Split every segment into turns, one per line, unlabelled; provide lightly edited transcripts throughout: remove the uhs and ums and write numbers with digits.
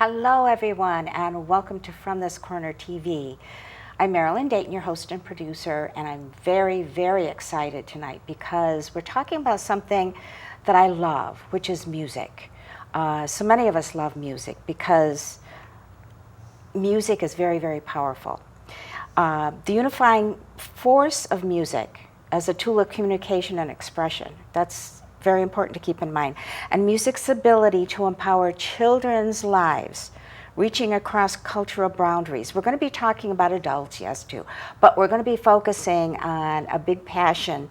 Hello, everyone, and welcome to From This Corner TV. I'm Marilyn, Dayton, your host and producer, and I'm very, very excited tonight because we're talking about something that I love, which is music. So many of us love music because music is very, very powerful. The unifying force of music as a tool of communication and expression, that's very important to keep in mind. And music's ability to empower children's lives, reaching across cultural boundaries. We're going to be talking about adults, yes, too, but we're going to be focusing on a big passion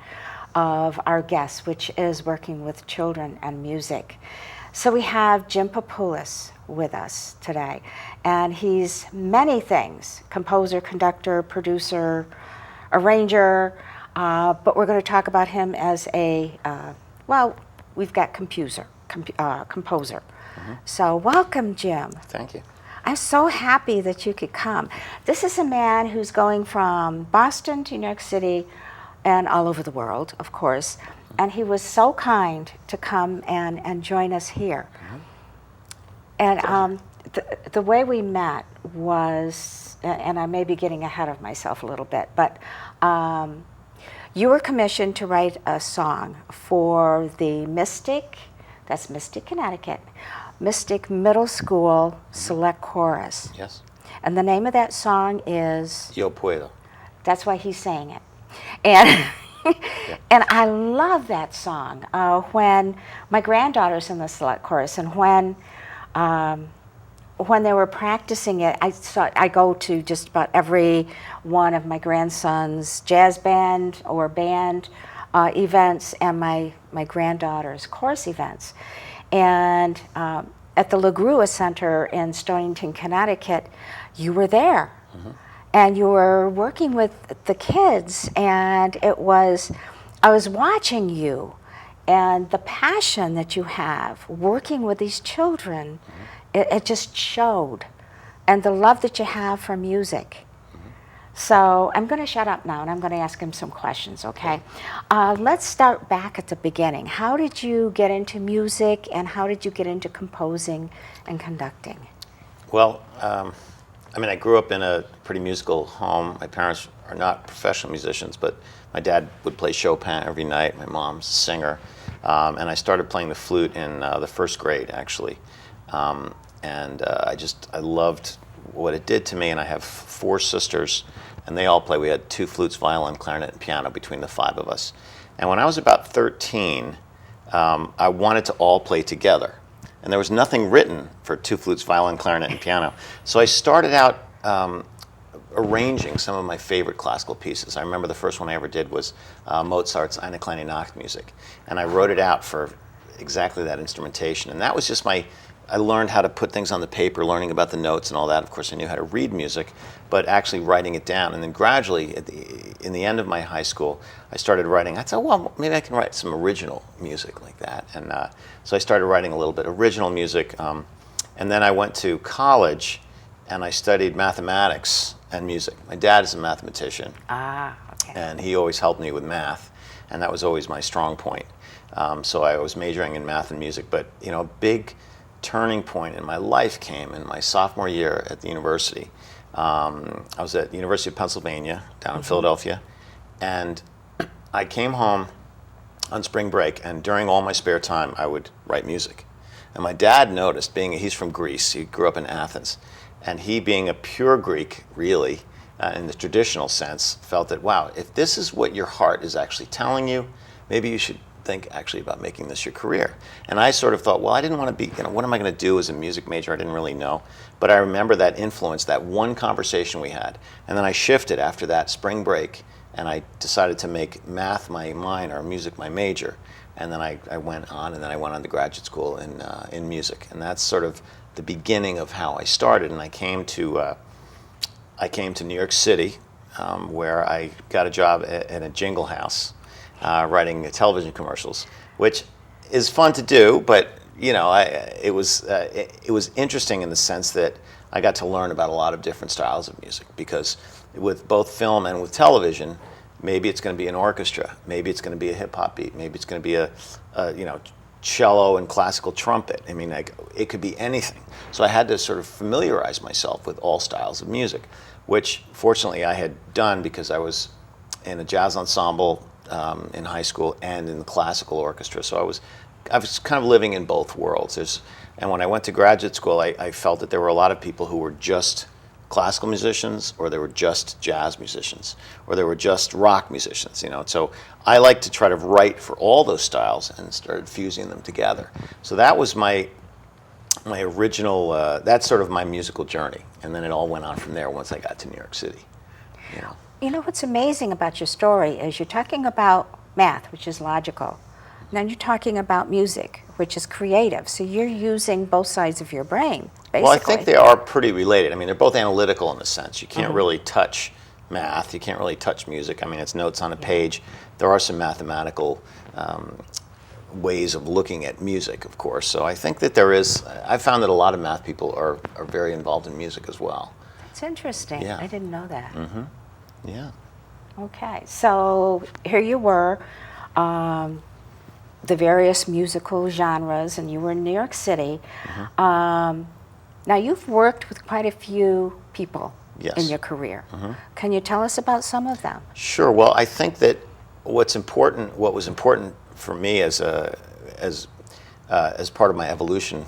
of our guests, which is working with children and music. So we have Jim Papoulis with us today, and he's many things: composer, conductor, producer, arranger, but we're going to talk about him as a well, we've got composer. Mm-hmm. So welcome, Jim.
Thank you.
I'm so happy that you could come. This is a man who's going from Boston to New York City and all over the world, of course, and he was so kind to come and join us here. Mm-hmm. And the way we met was, and I may be getting ahead of myself a little bit, but you were commissioned to write a song for the Mystic, that's Mystic, Connecticut, Mystic Middle School Select Chorus.
Yes.
And the name of that song is?
Yo Puedo.
That's why he's saying it. And, yeah. And I love that song. When my granddaughter's in the Select Chorus, and when they were practicing it, I go to just about every one of my grandson's jazz band or band events and my granddaughter's chorus events. And at the LaGrua Center in Stonington, Connecticut, you were there. Mm-hmm. And you were working with the kids, and I was watching you and the passion that you have working with these children. Mm-hmm. It just showed, and the love that you have for music. Mm-hmm. So I'm going to shut up now, and I'm going to ask him some questions, okay? Let's start back at the beginning. How did you get into music, and how did you get into composing and conducting?
Well, I grew up in a pretty musical home. My parents are not professional musicians, but my dad would play Chopin every night. My mom's a singer. And I started playing the flute in the first grade, actually. I loved what it did to me, and I have 4 sisters, and they all play. We had 2 flutes, violin, clarinet, and piano between the 5 of us. And when I was about 13, I wanted to all play together. And there was nothing written for 2 flutes, violin, clarinet, and piano. So I started out arranging some of my favorite classical pieces. I remember the first one I ever did was Mozart's Eine kleine Nachtmusik. And I wrote it out for exactly that instrumentation. And that was just I learned how to put things on the paper, learning about the notes and all that. Of course, I knew how to read music, but actually writing it down. And then gradually, in the end of my high school, I started writing. I thought, well, maybe I can write some original music like that. And so I started writing a little bit original music. And then I went to college, and I studied mathematics and music. My dad is a mathematician.
Okay.
And he always helped me with math, and that was always my strong point. So I was majoring in math and music. But, a big turning point in my life came in my sophomore year at the university. I was at the University of Pennsylvania down in Philadelphia, and I came home on spring break, and during all my spare time I would write music. And my dad noticed, he's from Greece, he grew up in Athens, and he, being a pure Greek, really, in the traditional sense, felt that, wow, if this is what your heart is actually telling you, maybe you should think actually about making this your career. And I sort of thought, well, I didn't want to be, what am I going to do as a music major? I didn't really know. But I remember that influence, that one conversation we had. And then I shifted after that spring break, and I decided to make math my minor, or music my major. And then I went on, and then I went on to graduate school in music. And that's sort of the beginning of how I started. And I came to New York City, where I got a job at a jingle house, writing television commercials, which is fun to do, but it was interesting in the sense that I got to learn about a lot of different styles of music, because with both film and with television, maybe it's going to be an orchestra, maybe it's going to be a hip hop beat, maybe it's going to be a cello and classical trumpet. I mean, like, it could be anything. So I had to sort of familiarize myself with all styles of music, which fortunately I had done because I was in a jazz ensemble in high school and in the classical orchestra. So I was kind of living in both worlds. And when I went to graduate school, I felt that there were a lot of people who were just classical musicians, or they were just jazz musicians, or they were just rock musicians, you know. So I like to try to write for all those styles and started fusing them together. So that was my original, that's sort of my musical journey. And then it all went on from there once I got to New York City. You know,
You know what's amazing about your story is you're talking about math, which is logical. Then you're talking about music, which is creative. So you're using both sides of your brain, basically.
well, I think they are pretty related. I mean, they're both analytical in a sense. You can't really touch math. You can't really touch music. I mean, it's notes on a page. There are some mathematical ways of looking at music, of course. So I think that there is, I've found that a lot of math people are very involved in music as well.
It's interesting.
Yeah.
I didn't know that.
Yeah.
Okay, so here you were, the various musical genres, and you were in New York City. Now, you've worked with quite a few people
Yes.
in your career. Can you tell us about some of them?
Sure. Well, I think that what was important for me as part of my evolution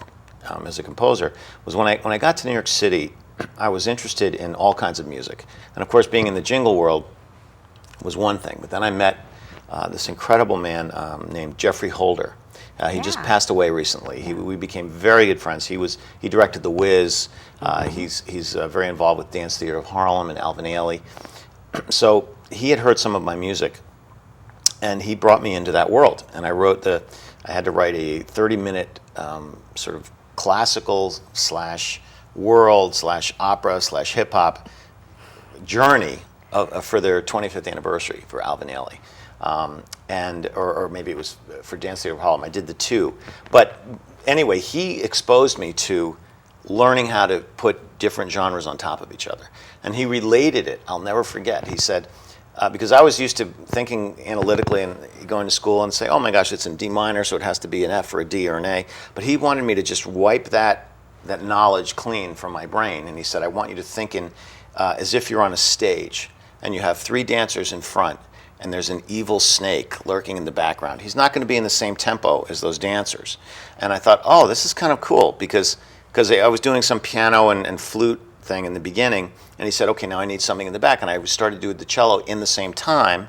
as a composer was when I got to New York City, I was interested in all kinds of music, and of course, being in the jingle world was one thing. But then I met this incredible man named Jeffrey Holder. He just passed away recently. We became very good friends. He directed The Wiz. He's very involved with Dance Theater of Harlem and Alvin Ailey. So he had heard some of my music, and he brought me into that world. And I had to write a 30-minute sort of classical / world / opera / hip hop journey for their 25th anniversary for Alvin Ailey. Or maybe it was for Dance Theater of Harlem. I did the two. But anyway, he exposed me to learning how to put different genres on top of each other. And he related it, I'll never forget. He said, because I was used to thinking analytically and going to school and say, oh my gosh, it's in D minor, so it has to be an F or a D or an A. But he wanted me to just wipe that knowledge clean from my brain. And he said, I want you to think as if you're on a stage and you have 3 dancers in front, and there's an evil snake lurking in the background. He's not going to be in the same tempo as those dancers. And I thought, oh, this is kind of cool, because I was doing some piano and flute thing in the beginning, and he said, okay, now I need something in the back. And I started doing the cello in the same time,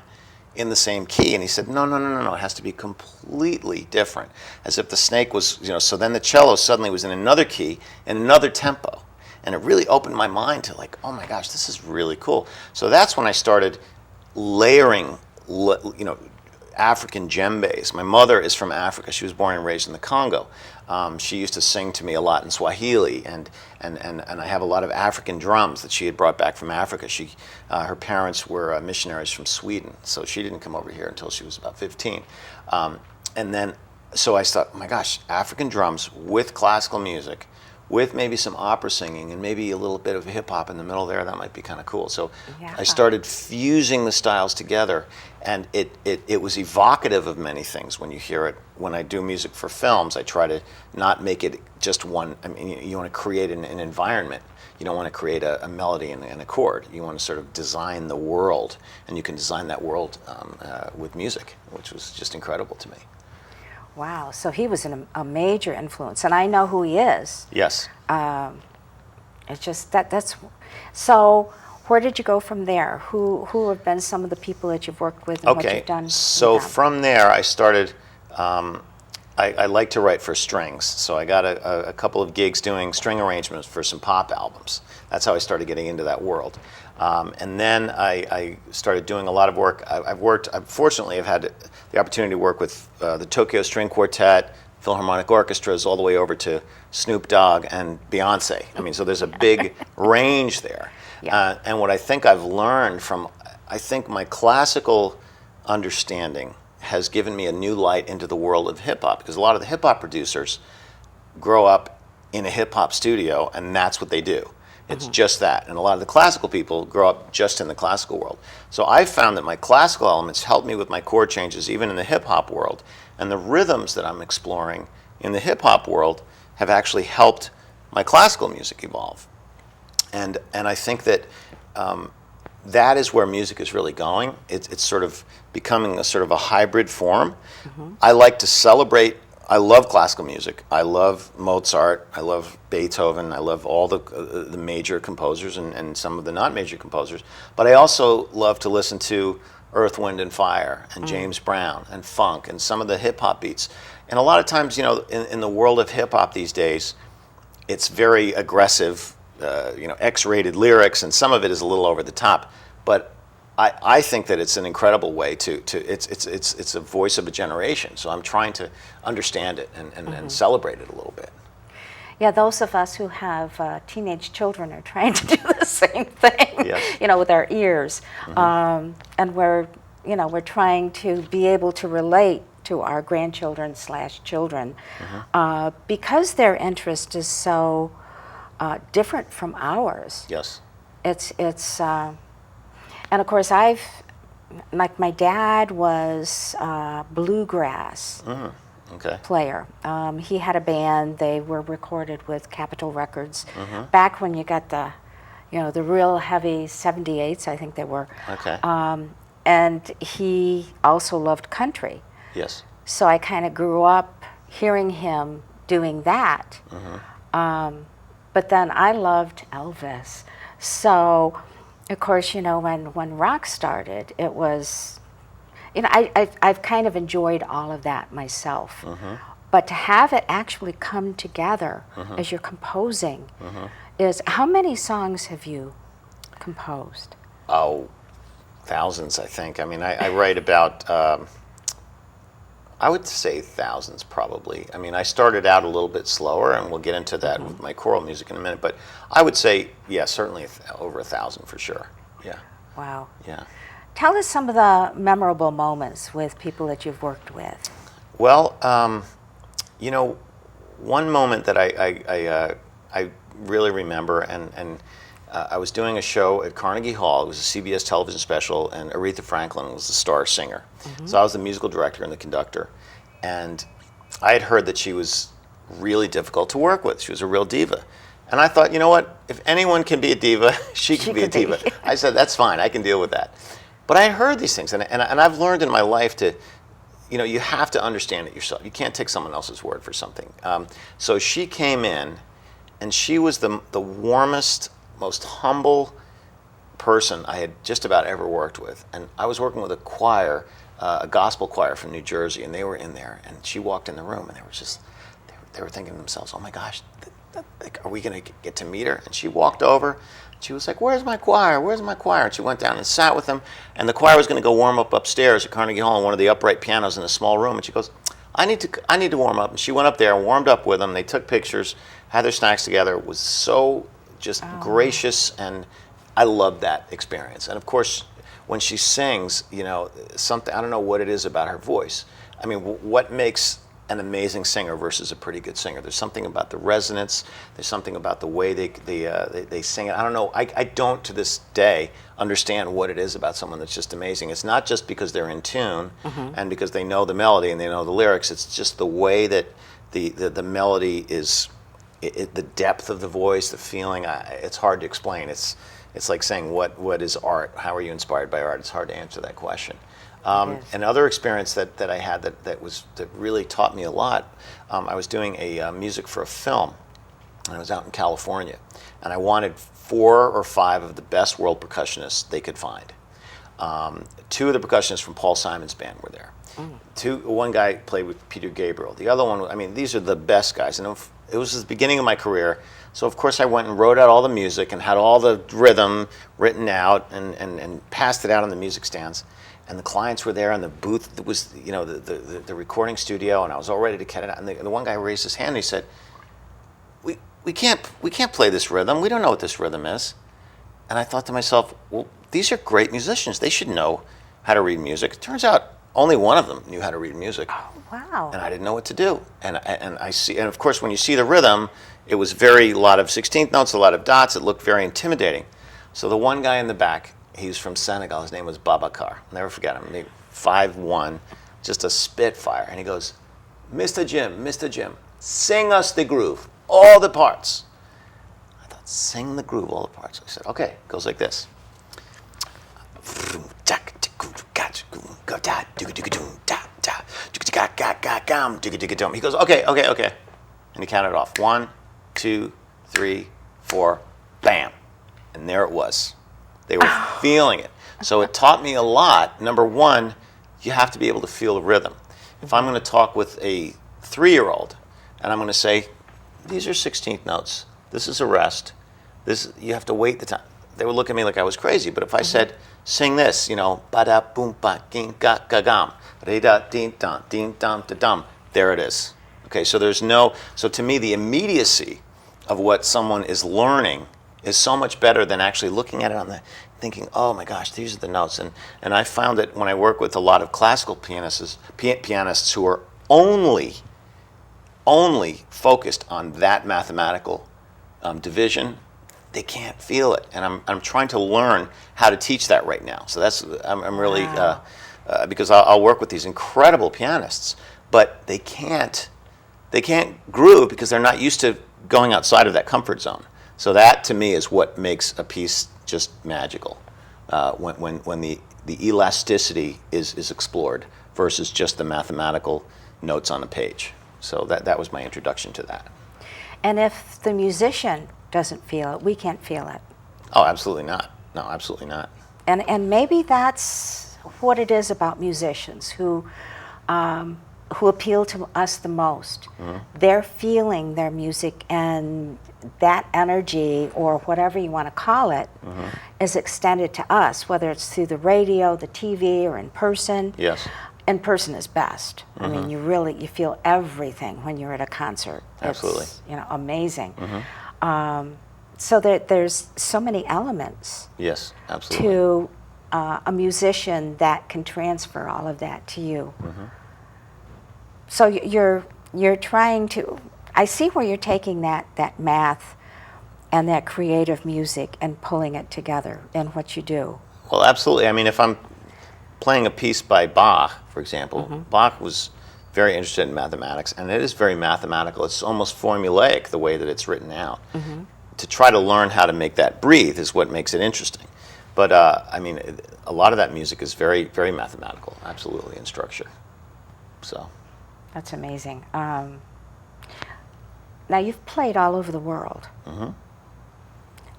in the same key. And he said, no, it has to be completely different, as if the snake was, so then the cello suddenly was in another key, in another tempo. And it really opened my mind to like, oh my gosh, this is really cool. So that's when I started layering, African djembes. My mother is from Africa. She was born and raised in the Congo. She used to sing to me a lot in Swahili, and I have a lot of African drums that she had brought back from Africa. Her parents were missionaries from Sweden, so she didn't come over here until she was about 15. So I thought, oh my gosh, African drums with classical music, with maybe some opera singing and maybe a little bit of hip hop in the middle there, that might be kind of cool. So I started fusing the styles together, and it was evocative of many things when you hear it. When I do music for films, I try to not make it just one. I mean, you want to create an environment. You don't want to create a melody and a chord. You want to sort of design the world, and you can design that world with music, which was just incredible to me.
Wow, so he was a major influence, and I know who he is.
Yes.
It's just that's. So, where did you go from there? Who have been some of the people that you've worked with and what you've done?
So from there, I started. I like to write for strings, so I got a couple of gigs doing string arrangements for some pop albums. That's how I started getting into that world. And then I started doing a lot of work. Fortunately, I've had the opportunity to work with the Tokyo String Quartet, Philharmonic Orchestras, all the way over to Snoop Dogg and Beyonce. I mean, so there's a big range there. Yeah. And what I think I've learned I think my classical understanding has given me a new light into the world of hip-hop, because a lot of the hip-hop producers grow up in a hip-hop studio, and that's what they do. It's just that. And a lot of the classical people grow up just in the classical world. So I've found that my classical elements help me with my chord changes, even in the hip-hop world. And the rhythms that I'm exploring in the hip-hop world have actually helped my classical music evolve. And I think that that is where music is really going. It's sort of becoming a sort of a hybrid form. I like to celebrate. I love classical music. I love Mozart. I love Beethoven. I love all the major composers and some of the not major composers. But I also love to listen to Earth, Wind, and Fire and James Brown and funk and some of the hip hop beats. And a lot of times, in the world of hip hop these days, it's very aggressive, X-rated lyrics, and some of it is a little over the top. But I think that it's an incredible way it's a voice of a generation. So I'm trying to understand it and celebrate it a little bit.
Yeah, those of us who have teenage children are trying to do the same thing,
Yes.
With our ears. And we're trying to be able to relate to our grandchildren/children because their interest is so different from ours.
Yes.
And of course, my dad was bluegrass
Okay.
player. He had a band. They were recorded with Capitol Records back when you got the real heavy 78s, I think they were.
Okay.
And he also loved country.
Yes.
So I kind of grew up hearing him doing that. But then I loved Elvis. So, of course, when rock started, it was, I've kind of enjoyed all of that myself. But to have it actually come together as you're composing is, how many songs have you composed?
Oh, thousands, I think. I mean, I write about, I would say thousands probably. I mean, I started out a little bit slower, and we'll get into that with my choral music in a minute, but I would say, yeah, certainly over 1,000 for sure. Yeah.
Wow.
Yeah.
Tell us some of the memorable moments with people that you've worked with.
Well, one moment that I really remember, and I was doing a show at Carnegie Hall. It was a CBS television special, and Aretha Franklin was the star singer. So I was the musical director and the conductor. And I had heard that she was really difficult to work with. She was a real diva. And I thought, you know what? If anyone can be a diva, she can be a diva. I said, that's fine. I can deal with that. But I had heard these things, and I've learned in my life to, you have to understand it yourself. You can't take someone else's word for something. So she came in, and she was the warmest, most humble person I had just about ever worked with. And I was working with a choir, a gospel choir from New Jersey, and they were in there, and she walked in the room, and they were thinking to themselves, oh my gosh, are we going to get to meet her? And she walked over, she was like, where's my choir? Where's my choir? And she went down and sat with them, and the choir was going to go warm up upstairs at Carnegie Hall on one of the upright pianos in a small room, and she goes, I need to warm up. And she went up there and warmed up with them. They took pictures, had their snacks together. It was so just gracious, and I loved that experience. And of course, when she sings, something, I don't know what it is about her voice. I mean, what makes an amazing singer versus a pretty good singer? There's something about the resonance. There's something about the way they sing it. I don't know. I don't, to this day, understand what it is about someone that's just amazing. It's not just because they're in tune and because they know the melody and they know the lyrics. It's just the way that the melody is, the depth of the voice, the feeling. It's hard to explain. It's like saying, what is art? How are you inspired by art? It's hard to answer that question. Another experience that I had that really taught me a lot, I was doing a music for a film, and I was out in California, and I wanted 4 or 5 of the best world percussionists they could find. 2 of the percussionists from Paul Simon's band were there. One guy played with Peter Gabriel. The other one, I mean, these are the best guys, and it was the beginning of my career. So of course I went and wrote out all the music and had all the rhythm written out and passed it out on the music stands. And the clients were there, and the booth was, the recording studio, and I was all ready to cut it out. And the one guy raised his hand and he said, "We can't play this rhythm. We don't know what this rhythm is." And I thought to myself, well, these are great musicians. They should know how to read music. It turns out only one of them knew how to read music.
Wow.
And I didn't know what to do. And I see, and of course, when you see the rhythm, it was a lot of 16th notes, a lot of dots. It looked very intimidating. So the one guy in the back, he was from Senegal. His name was Babacar. I'll never forget him. 5'1", just a spitfire. And he goes, Mr. Jim, sing us the groove, all the parts. I thought, sing the groove, all the parts. I said, okay. It goes like this. He goes, okay. And he counted off. 1, 2, 3, 4, bam. And there it was. They were feeling it. So it taught me a lot. Number one, you have to be able to feel the rhythm. If I'm going to talk with a 3-year-old and I'm going to say, these are 16th notes, this is a rest, you have to wait the time. They would look at me like I was crazy. But if I said, sing this, ba-da, boom, ba, ging, ga, ga, gam, re-da, ding, dum, da, dum, there it is. Okay, so so to me, the immediacy of what someone is learning is so much better than actually looking at it thinking, oh my gosh, these are the notes. And I found that when I work with a lot of classical pianists who are only focused on that mathematical division, they can't feel it. And I'm trying to learn how to teach that right now. So I'm really,
Wow.
because I'll work with these incredible pianists, but they can't groove because they're not used to going outside of that comfort zone. So that, to me, is what makes a piece just magical, when the elasticity is explored versus just the mathematical notes on a page. So that was my introduction to that.
And if the musician doesn't feel it, we can't feel it.
Oh, absolutely not. No, absolutely not.
And maybe that's what it is about musicians who appeal to us the most. They're feeling their music, and that energy, or whatever you want to call it, is extended to us, whether it's through the radio, the TV, or in person.
Yes.
In person is best. I mean, you feel everything when you're at a concert.
Absolutely.
It's, amazing. So there's so many elements
Yes, absolutely.
to a musician that can transfer all of that to you. So you're trying to, I see where you're taking that math and that creative music and pulling it together in what you do.
Well, absolutely. I mean, if I'm playing a piece by Bach, for example, Bach was very interested in mathematics, and it is very mathematical. It's almost formulaic the way that it's written out. To try to learn how to make that breathe is what makes it interesting. But I mean, a lot of that music is very, very mathematical, absolutely, in structure. So.
That's amazing. Now, you've played all over the world.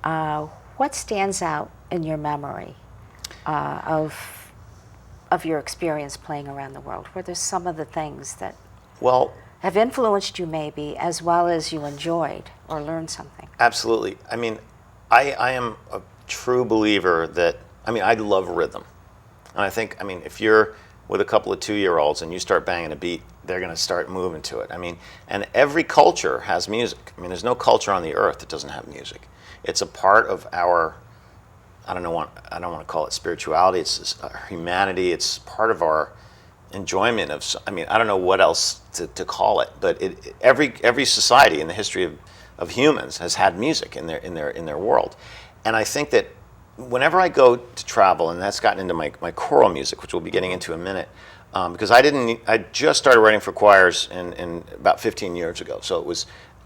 What stands out in your memory of your experience playing around the world? What are some of the things that have influenced you, maybe, as well as you enjoyed or learned something?
Absolutely. I mean, I am a true believer that, I love rhythm. And I think, if you're with a couple of 2-year-olds and you start banging a beat, they're going to start moving to it. And every culture has music. There's no culture on the earth that doesn't have music. It's a part of our, I don't want to call it spirituality, it's our humanity, it's part of our enjoyment of, I don't know what else to call it, but every society in the history of humans has had music in their world. And I think that whenever I go to travel, and that's gotten into my choral music, which we'll be getting into in a minute, because I just started writing for choirs in about 15 years ago. So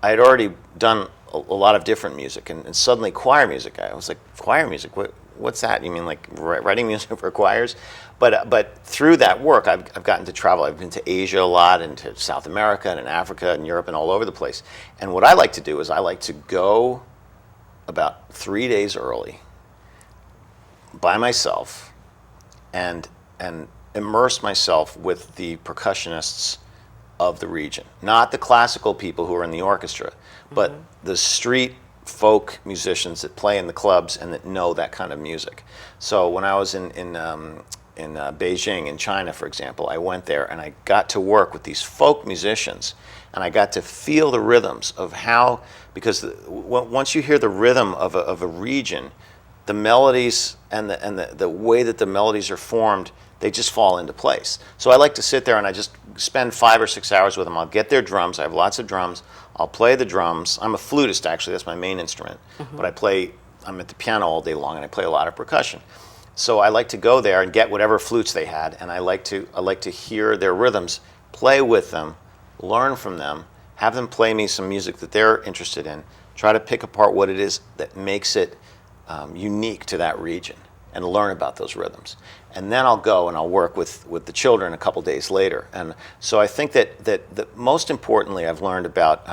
I had already done a lot of different music, and suddenly choir music. I was like, choir music? What's that? You mean like writing music for choirs? But through that work, I've gotten to travel. I've been to Asia a lot, and to South America, and in Africa, and Europe, and all over the place. And what I like to do is I like to go about 3 days early by myself and immerse myself with the percussionists of the region. Not the classical people who are in the orchestra, but the street folk musicians that play in the clubs and that know that kind of music. So when I was in Beijing, in China, for example, I went there and I got to work with these folk musicians, and I got to feel the rhythms of how, because once you hear the rhythm of a region, the melodies and the way that the melodies are formed they just fall into place. So I like to sit there and I just spend 5 or 6 hours with them. I'll get their drums. I have lots of drums. I'll play the drums. I'm a flutist, actually. That's my main instrument. But I'm at the piano all day long, and I play a lot of percussion. So I like to go there and get whatever flutes they had, and I like to hear their rhythms, play with them, learn from them, have them play me some music that they're interested in, try to pick apart what it is that makes it unique to that region, and learn about those rhythms. And then I'll go and I'll work with the children a couple days later. And so I think that most importantly, I've learned about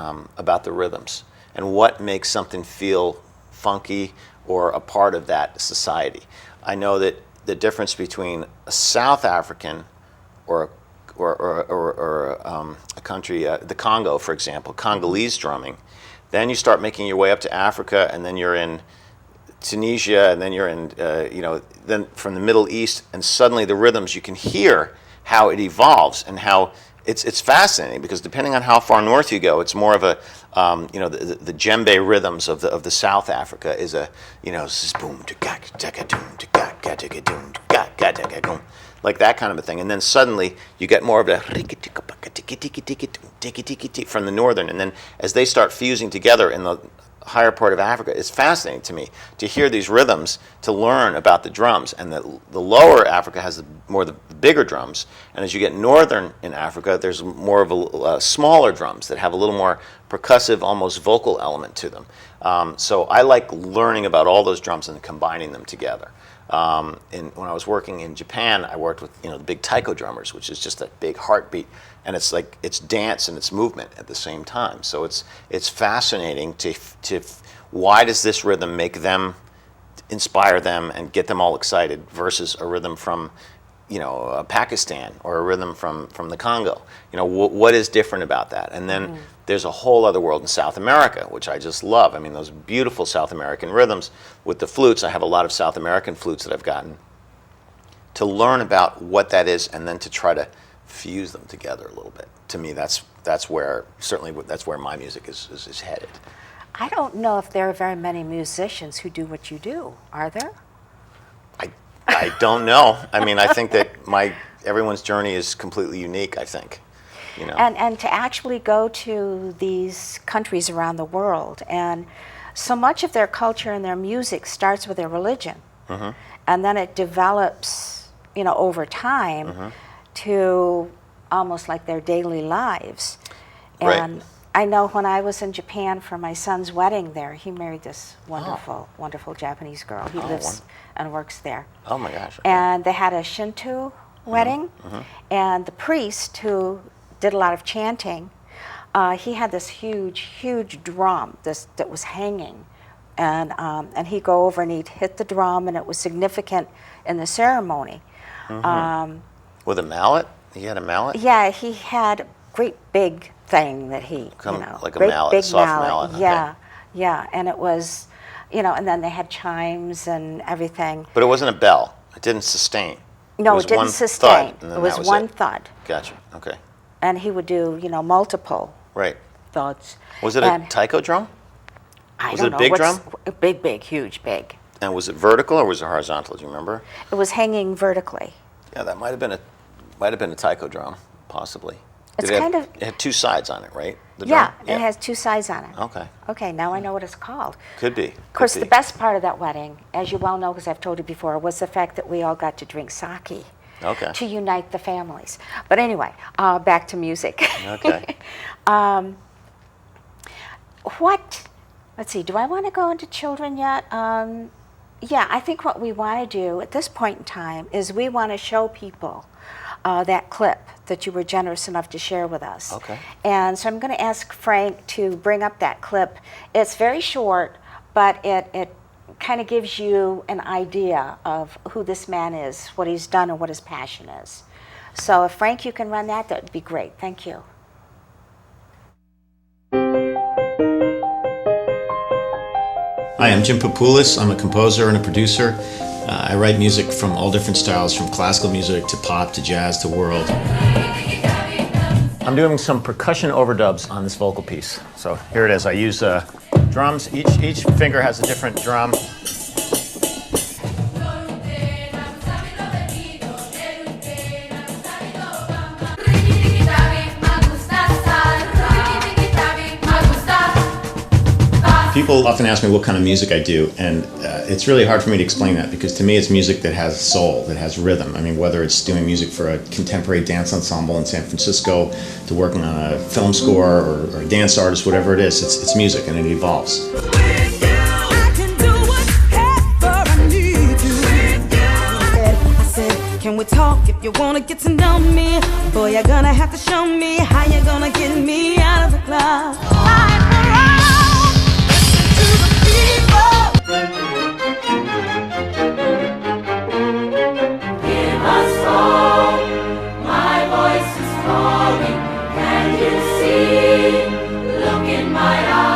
the rhythms and what makes something feel funky or a part of that society. I know that the difference between a South African or a country, the Congo, for example, Congolese drumming, then you start making your way up to Africa, and then you're in Tunisia, and then you're in, then from the Middle East, and suddenly the rhythms, you can hear how it evolves and how it's fascinating, because depending on how far north you go, it's more of a, the djembe rhythms of the South Africa is a, boom, like that kind of a thing. And then suddenly you get more of a from the northern, and then as they start fusing together in the higher part of Africa, it's fascinating to me to hear these rhythms, to learn about the drums. And the lower Africa has the bigger drums, and as you get northern in Africa, there's more of a smaller drums that have a little more percussive, almost vocal element to them. So I like learning about all those drums and combining them together. When I was working in Japan, I worked with the big taiko drummers, which is just that big heartbeat, and it's like it's dance and it's movement at the same time. So it's fascinating to why does this rhythm make them, inspire them, and get them all excited versus a rhythm from Pakistan or a rhythm from the Congo. What is different about that? And then there's a whole other world in South America, which I just love. I mean, those beautiful South American rhythms with the flutes. I have a lot of South American flutes that I've gotten to learn about what that is, and then to try to fuse them together a little bit. To me, that's where my music is headed.
I don't know if there are very many musicians who do what you do. Are there?
I don't know. I mean, I think that everyone's journey is completely unique, I think.
And to actually go to these countries around the world, and so much of their culture and their music starts with their religion, and then it develops, over time to almost like their daily lives. And
right.
I know when I was in Japan for my son's wedding there, he married this wonderful Japanese girl. He lives and works there.
Oh my gosh. Okay.
And they had a Shinto wedding, and the priest, who did a lot of chanting, he had this huge drum that was hanging, and he'd go over and he'd hit the drum, and it was significant in the ceremony.
With a mallet? He had a mallet?
Yeah, he had a great big thing that he,
like a
great
mallet,
big
soft mallet. Okay.
Yeah, and it was, and then they had chimes and everything.
But it wasn't a bell. It didn't sustain.
No, it didn't sustain.
Thud,
it was one thud.
Gotcha. Okay.
And he would do, multiple thuds.
Was it a taiko drum?
Was
it a big drum?
Big, huge, big.
And was it vertical or was it horizontal? Do you remember?
It was hanging vertically.
Yeah, that might have been a taiko drum, possibly.
It
had two sides on it, right? The drum?
Yeah, it has two sides on it.
Okay.
Okay, now I know what it's called.
Could be.
Of course, the best part of that wedding, as you well know because I've told you before, was the fact that we all got to drink sake.
Okay.
To unite the families. But anyway, back to music.
Okay.
Let's see, do I want to go into children yet? Yeah, I think what we want to do at this point in time is we want to show people that clip that you were generous enough to share with us.
Okay.
And so I'm going to ask Frank to bring up that clip. It's very short, but it kind of gives you an idea of who this man is, what he's done, and what his passion is. So if Frank, you can run that would be great. Thank you.
Hi, I'm Jim Papoulis. I'm a composer and a producer. I write music from all different styles, from classical music to pop to jazz to world. I'm doing some percussion overdubs on this vocal piece. So here it is. I use drums. Each finger has a different drum. People often ask me what kind of music I do, and it's really hard for me to explain that, because to me it's music that has soul, that has rhythm. I mean, whether it's doing music for a contemporary dance ensemble in San Francisco, to working on a film score or a dance artist, whatever it is, it's music and it evolves.
Can we talk if you wanna get to know me? Boy, you're gonna have to show me how you're gonna get me out of the club. Life around, listen to the people. Give us all, my voice is calling. Can you see? Look in my eyes.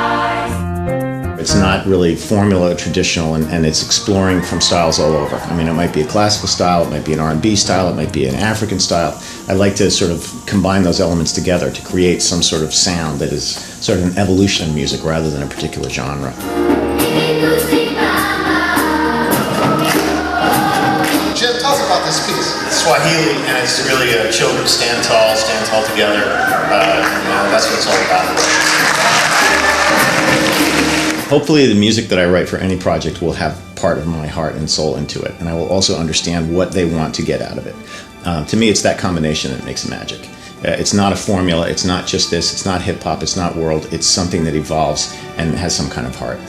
It's not really formula traditional, and it's exploring from styles all over. I mean, it might be a classical style, it might be an R&B style, it might be an African style. I like to sort of combine those elements together to create some sort of sound that is sort of an evolution in music rather than a particular genre.
Jim, tell us about this piece.
It's Swahili, and it's really children stand tall together. That's what it's all about. Hopefully the music that I write for any project will have part of my heart and soul into it, and I will also understand what they want to get out of it. To me, it's that combination that makes it magic. It's not a formula, it's not just this, it's not hip-hop, it's not world, it's something that evolves and has some kind of heart.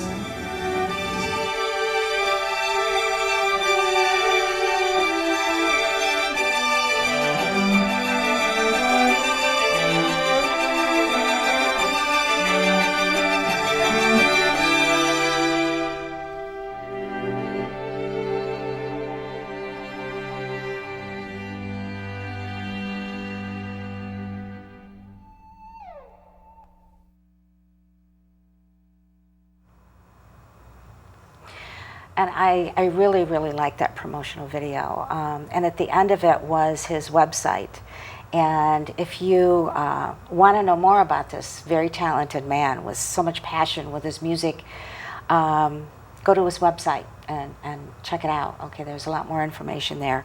And I really, really like that promotional video. And at the end of it was his website. And if you want to know more about this very talented man with so much passion with his music, go to his website and check it out. Okay, there's a lot more information there.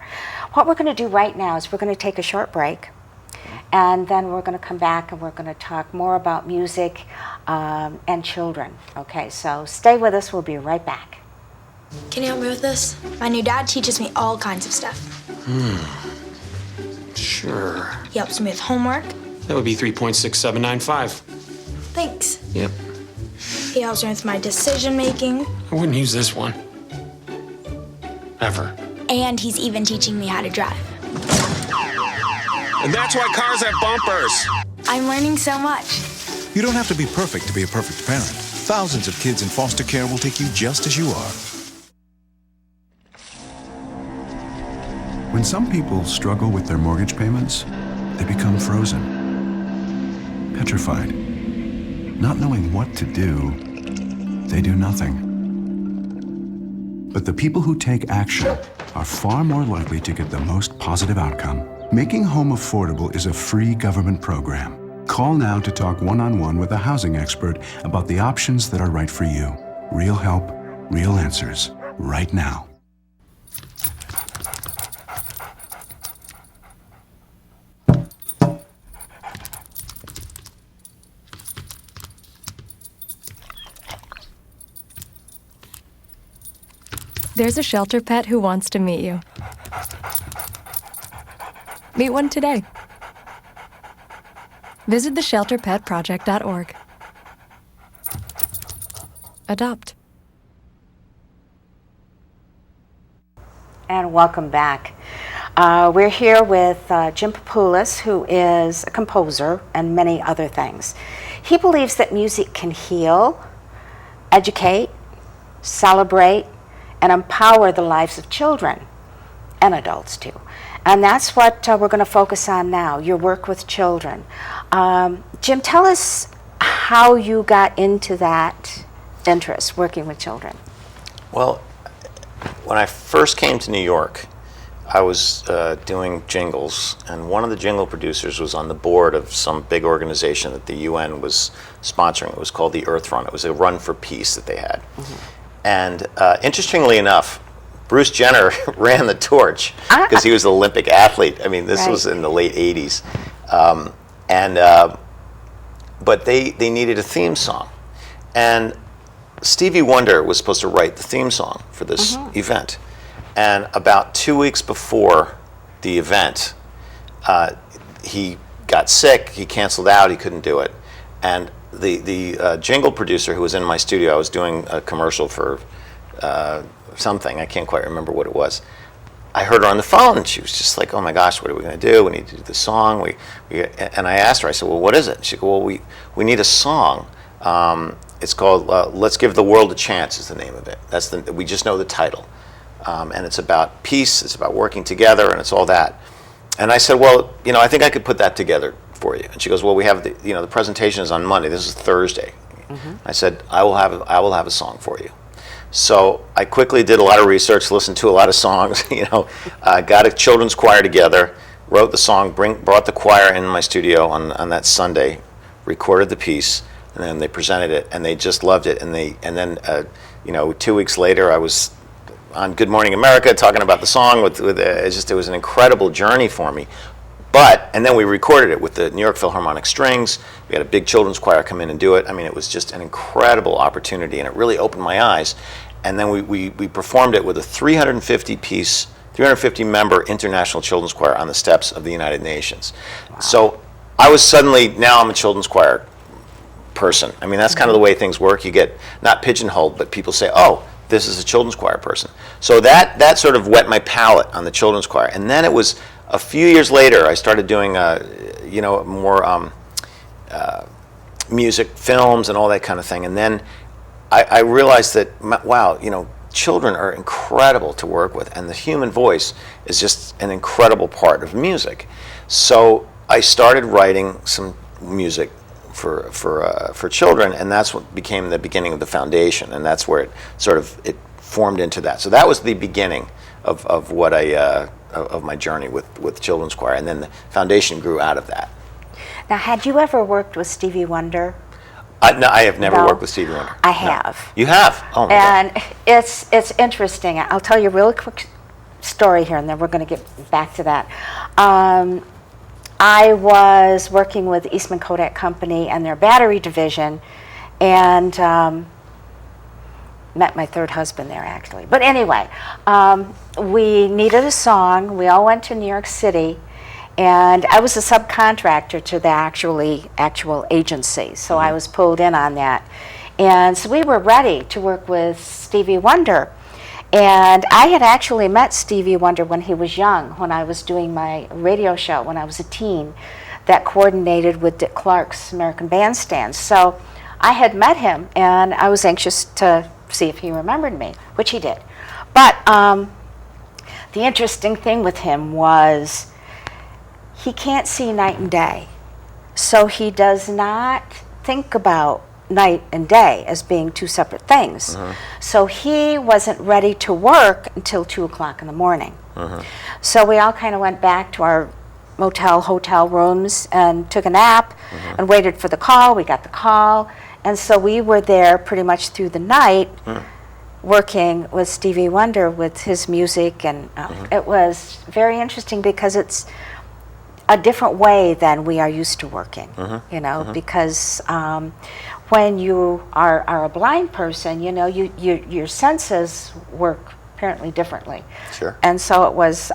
What we're going to do right now is we're going to take a short break. And then we're going to come back and we're going to talk more about music and children. Okay, so stay with us. We'll be right back.
Can you help me with this? My new dad teaches me all kinds of stuff.
Sure.
He helps me with homework.
That would be 3.6795.
Thanks.
Yep.
He helps me with my decision making.
I wouldn't use this one. Ever.
And he's even teaching me how to drive.
And that's why cars have bumpers.
I'm learning so much.
You don't have to be perfect to be a perfect parent. Thousands of kids in foster care will take you just as you are. When some people struggle with their mortgage payments, they become frozen, petrified. Not knowing what to do, they do nothing. But the people who take action are far more likely to get the most positive outcome. Making Home Affordable is a free government program. Call now to talk one-on-one with a housing expert about the options that are right for you. Real help, real answers, right now.
There's a shelter pet who wants to meet you. Meet one today. Visit theshelterpetproject.org. Adopt.
And welcome back. We're here with Jim Papoulis, who is a composer and many other things. He believes that music can heal, educate, celebrate, and empower the lives of children and adults too. And that's what we're going to focus on now, your work with children. Jim, tell us how you got into that interest, working with children.
Well, when I first came to New York, I was doing jingles, and one of the jingle producers was on the board of some big organization that the UN was sponsoring. It was called the Earth Run. It was a run for peace that they had. Mm-hmm. And interestingly enough, Bruce Jenner ran the torch because he was an Olympic athlete. I mean, this was in the late 80s. But they needed a theme song. And Stevie Wonder was supposed to write the theme song for this event. And about 2 weeks before the event, he got sick, he canceled out, he couldn't do it. And the jingle producer who was in my studio, I was doing a commercial for something, I can't quite remember what it was. I heard her on the phone, and she was just like, "Oh my gosh, what are we going to do? We need to do the song." And I asked her, I said, "Well, what is it?" She said, "Well, we need a song. It's called Let's Give the World a Chance," is the name of it. We just know the title. And it's about peace, it's about working together, and it's all that. And I said, "Well, I think I could put that together for you." And she goes, "Well, we have the presentation is on Monday. This is Thursday." I said, I will have a song for you." So I quickly did a lot of research, listened to a lot of songs, got a children's choir together, wrote the song, brought the choir in my studio on that Sunday, recorded the piece, and then they presented it, and they just loved it. And then 2 weeks later, I was on Good Morning America talking about the song. It was an incredible journey for me. And then we recorded it with the New York Philharmonic Strings. We had a big children's choir come in and do it. I mean, it was just an incredible opportunity, and it really opened my eyes. And then we performed it with a 350-member international children's choir on the steps of the United Nations. Wow. So I was now I'm a children's choir person. I mean, that's kind of the way things work. You get not pigeonholed, but people say, "Oh, this is a children's choir person." So that sort of whet my palate on the children's choir. And then it was a few years later, I started doing more music, films, and all that kind of thing. And then I realized that, wow, children are incredible to work with, and the human voice is just an incredible part of music. So I started writing some music for children, and that's what became the beginning of the foundation, and that's where it formed into that. So that was the beginning of what of my journey with children's choir, and then the foundation grew out of that.
Now, had you ever worked with Stevie Wonder?
No, I have never worked with Stevie Wonder.
I have.
No. You have? Oh my
and
God.
It's interesting. I'll tell you a really quick story here, and then we're going to get back to that. I was working with Eastman Kodak Company and their battery division, and met my third husband there, actually. But anyway, we needed a song. We all went to New York City, and I was a subcontractor to the actual agency, so I was pulled in on that. And so we were ready to work with Stevie Wonder. And I had actually met Stevie Wonder when he was young, when I was doing my radio show when I was a teen that coordinated with Dick Clark's American Bandstand. So I had met him, and I was anxious to see if he remembered me, which he did. But the interesting thing with him was he can't see night and day. So he does not think about night and day as being two separate things. So he wasn't ready to work until 2 o'clock in the morning. So we all kind of went back to our hotel rooms and took a nap and waited for the call. We got the call, and so we were there pretty much through the night working with Stevie Wonder with his music, and it was very interesting because it's a different way than we are used to working, because when you are a blind person, your senses work apparently differently.
Sure.
And so it was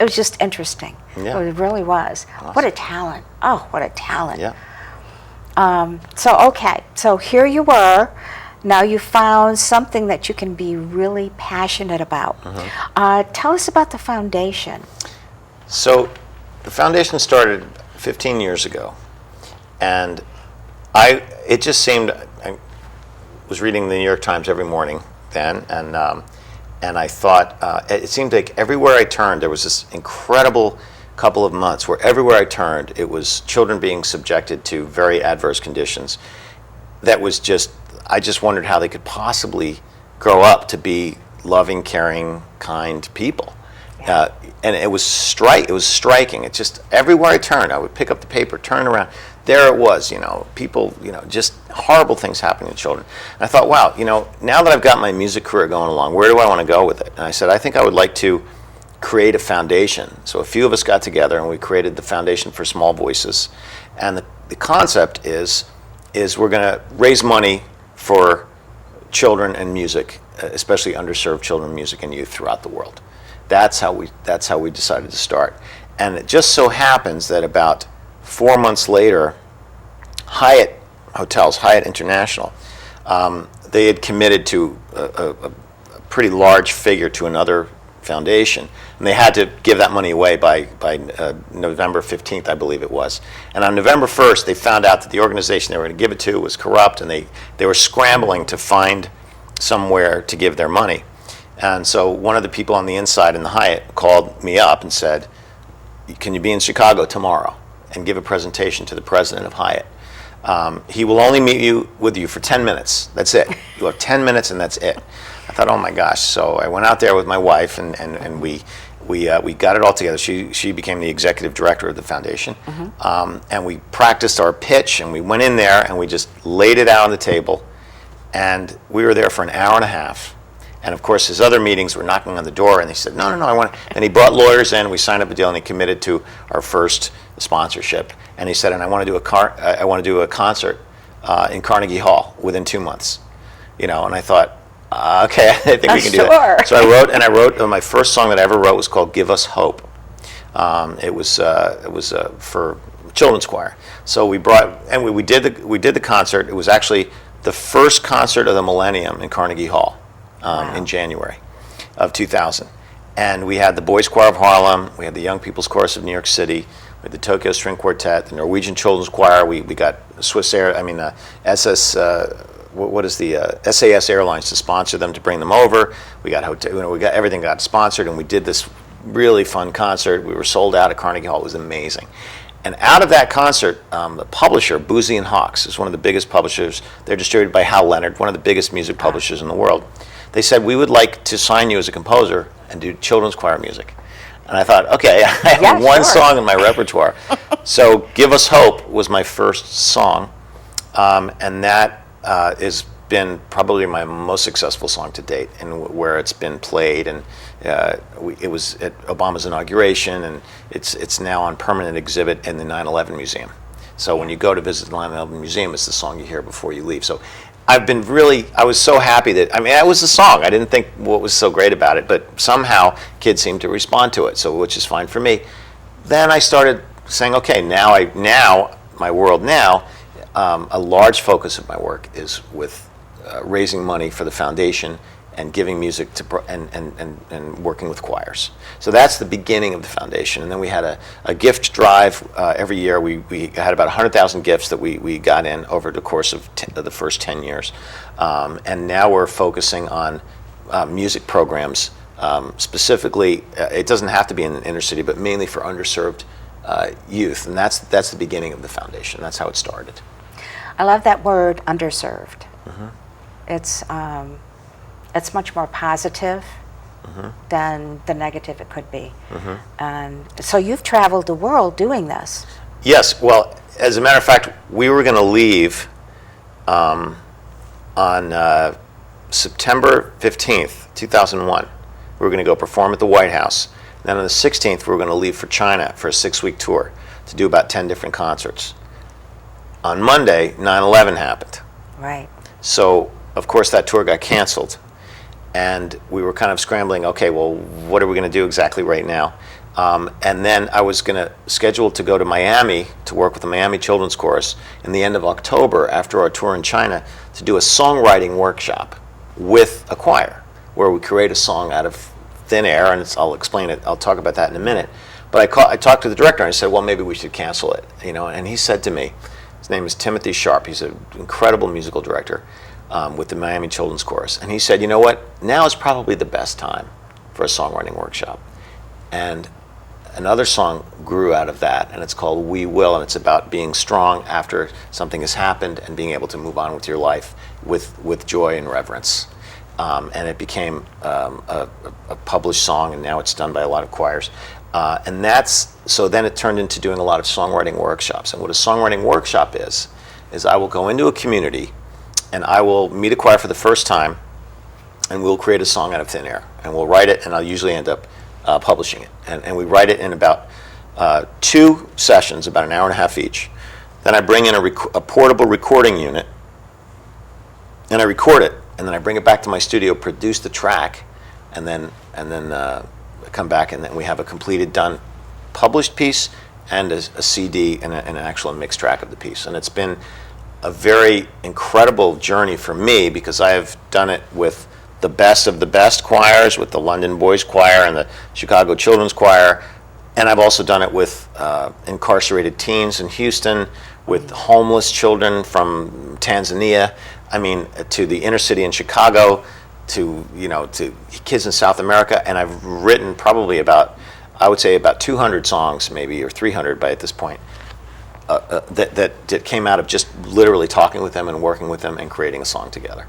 just interesting.
Yeah.
It really was.
Awesome.
What a talent. Oh, what a talent.
Yeah.
So here you were. Now you found something that you can be really passionate about. Tell us about the foundation.
So the foundation started 15 years ago, and it just seemed, I was reading the New York Times every morning then, and I thought, it seemed like everywhere I turned, there was this incredible couple of months where everywhere I turned, it was children being subjected to very adverse conditions. That was I just wondered how they could possibly grow up to be loving, caring, kind people. And it was striking. It just, everywhere I turned, I would pick up the paper, turn around, there it was, people, just horrible things happening to children. And I thought, wow, now that I've got my music career going along, where do I want to go with it? And I said, I think I would like to create a foundation. So a few of us got together and we created the Foundation for Small Voices. And the concept is we're going to raise money for children and music, especially underserved children, music, and youth throughout the world. That's how we decided to start. And it just so happens that about 4 months later, Hyatt Hotels, Hyatt International, they had committed to a pretty large figure to another foundation, and they had to give that money away by November 15th, I believe it was. And on November 1st, they found out that the organization they were going to give it to was corrupt, and they were scrambling to find somewhere to give their money. And so one of the people on the inside in the Hyatt called me up and said, "Can you be in Chicago tomorrow and give a presentation to the president of Hyatt? He will only meet with you for 10 minutes. That's it. You have 10 minutes and that's it." I thought, oh my gosh. So I went out there with my wife, and we got it all together. She became the executive director of the foundation. And we practiced our pitch, and we went in there and we just laid it out on the table. And we were there for an hour and a half. And of course, his other meetings were knocking on the door, and he said, no, I want to. And he brought lawyers in, we signed up a deal, and he committed to our first sponsorship. And he said, and I want to do a concert in Carnegie Hall within 2 months. And I thought, okay, I think we can do that. So I wrote my first song that I ever wrote was called "Give Us Hope." It was for children's choir. So we did the concert. It was actually the first concert of the millennium in Carnegie Hall. In January of 2000. And we had the Boys Choir of Harlem, we had the Young People's Chorus of New York City, we had the Tokyo String Quartet, the Norwegian Children's Choir, we got SAS Airlines to sponsor them, to bring them over. We got everything got sponsored, and we did this really fun concert. We were sold out at Carnegie Hall. It was amazing. And out of that concert, the publisher, Boozy and Hawkes, is one of the biggest publishers. They're distributed by Hal Leonard, one of the biggest music publishers in the world. They said, "We would like to sign you as a composer and do children's choir music." And I thought, okay, I have one song in my repertoire. So "Give Us Hope" was my first song, and that has been probably my most successful song to date, and where it's been played. And it was at Obama's inauguration, and it's now on permanent exhibit in the 9/11 Museum. So when you go to visit the 9/11 Museum, it's the song you hear before you leave. So I was so happy that was the song. I didn't think what was so great about it, but somehow kids seemed to respond to it, so which is fine for me. Then I started saying, okay, my world now, a large focus of my work is with raising money for the foundation and giving music to and working with choirs. So that's the beginning of the foundation. And then we had a gift drive every year. We had about 100,000 gifts that we got in over the course of the first 10 years. And now we're focusing on music programs. Specifically, it doesn't have to be in an inner city, but mainly for underserved youth. And that's the beginning of the foundation. That's how it started.
I love that word, underserved. It's much more positive than the negative it could be. And so you've traveled the world doing this.
Yes. Well, as a matter of fact, we were going to leave on September 15th, 2001. We were going to go perform at the White House. Then on the 16th, we were going to leave for China for a 6-week tour to do about 10 different concerts. On Monday, 9/11 happened.
Right.
So, of course, that tour got canceled. And we were kind of scrambling, okay, well, what are we going to do exactly right now? And then I was going to schedule to go to Miami to work with the Miami Children's Chorus in the end of October after our tour in China to do a songwriting workshop with a choir where we create a song out of thin air, and I'll explain it. I'll talk about that in a minute. But I talked to the director and I said, well, maybe we should cancel it, and he said to me, his name is Timothy Sharp. He's an incredible musical director. With the Miami Children's Chorus. And he said, you know what, now is probably the best time for a songwriting workshop. And another song grew out of that, and it's called We Will, and it's about being strong after something has happened and being able to move on with your life with joy and reverence. And it became a published song, and now it's done by a lot of choirs. So then it turned into doing a lot of songwriting workshops. And what a songwriting workshop is I will go into a community and I will meet a choir for the first time, and we'll create a song out of thin air. And we'll write it, and I'll usually end up publishing it. And we write it in about 2 sessions, about an hour and a half each. Then I bring in a portable recording unit, and I record it and then I bring it back to my studio, produce the track, and then come back, and then we have a completed, done, published piece and a CD and an actual mixed track of the piece. And it's been a very incredible journey for me because I have done it with the best of the best choirs, with the London Boys Choir and the Chicago Children's Choir, and I've also done it with incarcerated teens in Houston, with homeless children from Tanzania, I mean, to the inner city in Chicago, to kids in South America, and I've written probably about, I would say about 200 songs maybe, or 300 by at this point, that came out of just literally talking with them and working with them and creating a song together.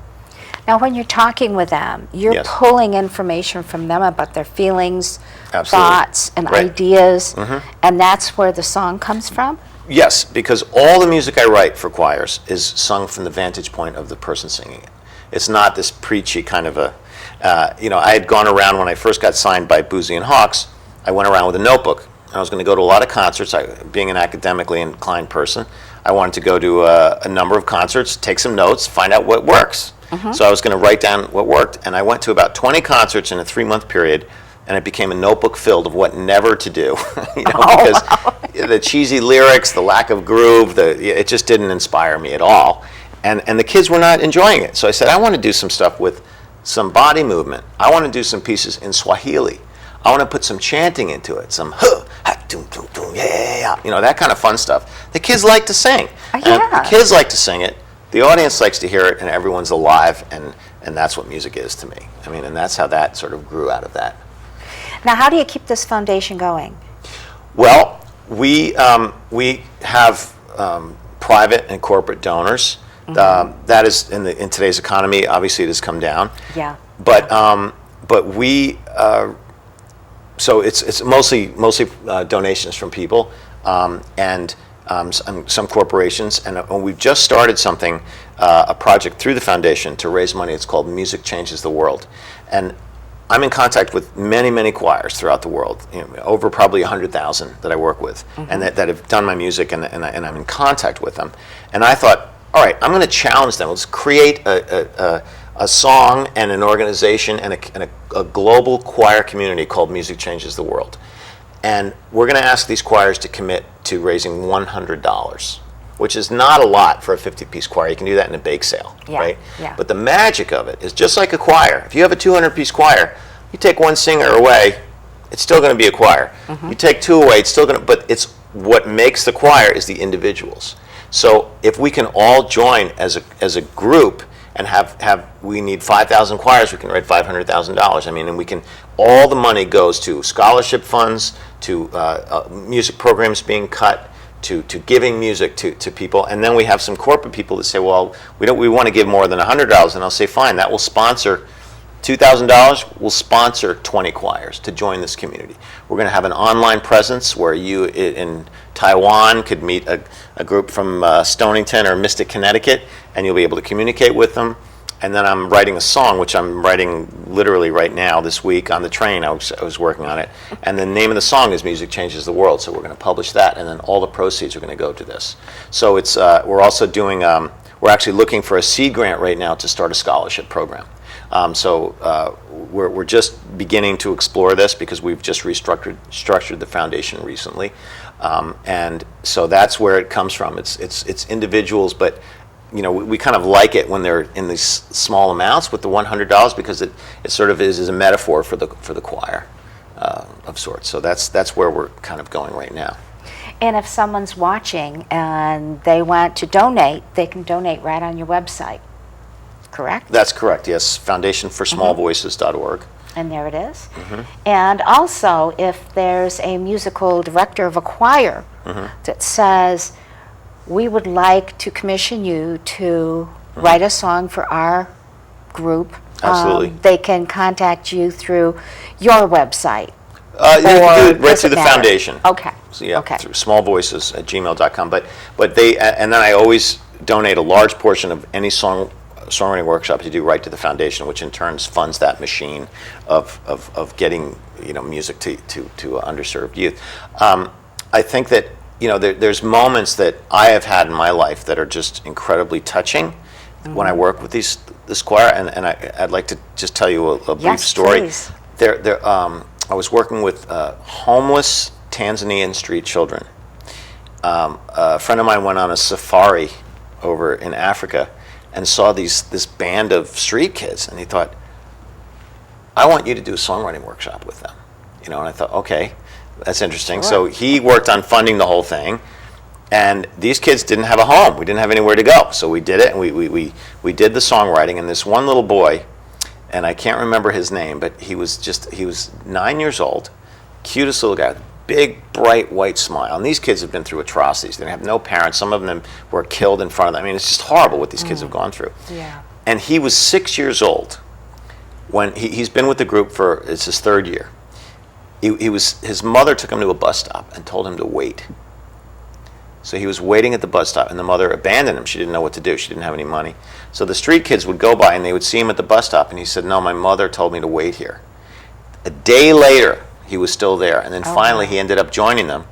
Now, when you're talking with them, you're
Yes.
pulling information from them about their feelings,
Absolutely.
thoughts, and
Right.
ideas, and that's where the song comes from?
Yes, because all the music I write for choirs is sung from the vantage point of the person singing it. It's not this preachy kind of a, I had gone around when I first got signed by Boozy and Hawks, I went around with a notebook. I was going to go to a lot of concerts. Being an academically inclined person, I wanted to go to a number of concerts, take some notes, find out what works. So I was going to write down what worked, and I went to about 20 concerts in a 3-month period, and it became a notebook filled of what never to do. Because the cheesy lyrics, the lack of groove, it just didn't inspire me at all. And the kids were not enjoying it. So I said, I want to do some stuff with some body movement. I want to do some pieces in Swahili. I want to put some chanting into it, some huh, ha, doom, doom, doom, yeah, that kind of fun stuff. The kids like to sing. And
Yeah.
the kids like to sing it. The audience likes to hear it, and everyone's alive, and that's what music is to me. I mean, and that's how that sort of grew out of that.
Now, how do you keep this foundation going?
Well, we have private and corporate donors. That is in today's economy. Obviously, it has come down.
Yeah.
But we so it's mostly donations from people and some corporations, and we've just started something, a project through the foundation to raise money. It's called Music Changes the World, and I'm in contact with many choirs throughout the world, over probably 100,000 that I work with, and that have done my music, and I'm in contact with them. And I thought, all right, I'm going to challenge them. Let's create a song and an organization and a global choir community called Music Changes the World. And we're going to ask these choirs to commit to raising $100, which is not a lot for a 50-piece choir. You can do that in a bake sale,
Yeah,
right?
yeah.
But the magic of it is just like a choir. If you have a 200-piece choir, you take one singer away, it's still going to be a choir. You take two away, it's still going to, but it's what makes the choir is the individuals. So if we can all join as a group and we need 5,000 choirs, we can write $500,000. I mean, and we can, all the money goes to scholarship funds, to music programs being cut, to giving music to people, and then we have some corporate people that say, well, we want to give more than $100, and I'll say, fine, that will sponsor $2,000. Will sponsor 20 choirs to join this community. We're going to have an online presence where you in Taiwan could meet a group from Stonington or Mystic, Connecticut, and you'll be able to communicate with them. And then I'm writing a song, which I'm writing literally right now this week on the train. I was working on it. And the name of the song is Music Changes the World. So we're going to publish that, and then all the proceeds are going to go to this. So it's we're also doing, we're actually looking for a seed grant right now to start a scholarship program. We're just beginning to explore this because we've just structured the foundation recently. And so that's where it comes from. It's individuals, but we kind of like it when they're in these small amounts with the $100 because it sort of is a metaphor for the choir of sorts. So that's where we're kind of going right now.
And if someone's watching and they want to donate, they can donate right on your website, correct?
That's correct, yes. Foundationforsmallvoices.org.
And there it is. And also, if there's a musical director of a choir that says, we would like to commission you to write a song for our group,
Absolutely.
They can contact you through your website.
You can do it right
does
through
it
the
matter?
foundation.
Okay.
So yeah,
Okay.
through smallvoices@gmail.com. But they, and then I always donate a large portion of any songwriting workshop you do right to the foundation, which in turn funds that machine of getting music to underserved youth. I think that there's moments that I have had in my life that are just incredibly touching when I work with these this choir, and I'd like to just tell you a brief
Yes,
story.
please.
I was working with homeless Tanzanian street children. A friend of mine went on a safari over in Africa and saw this band of street kids, and he thought, I want you to do a songwriting workshop with them. You know, and I thought, okay, that's interesting.
Sure.
So he worked on funding the whole thing, and these kids didn't have a home. We didn't have anywhere to go. So we did it, and we did the songwriting, and this one little boy, and I can't remember his name, but he was 9 years old, cutest little guy, big, bright, white smile. And these kids have been through atrocities. They have no parents. Some of them were killed in front of them. I mean, it's just horrible what these kids have gone through.
Yeah.
And he was 6 years old when he's been with the group for, it's his third year. His mother took him to a bus stop and told him to wait. So he was waiting at the bus stop, and the mother abandoned him. She didn't know what to do. She didn't have any money. So the street kids would go by, and they would see him at the bus stop, and he said, no, my mother told me to wait here. A day later, he was still there, and then finally he ended up joining them,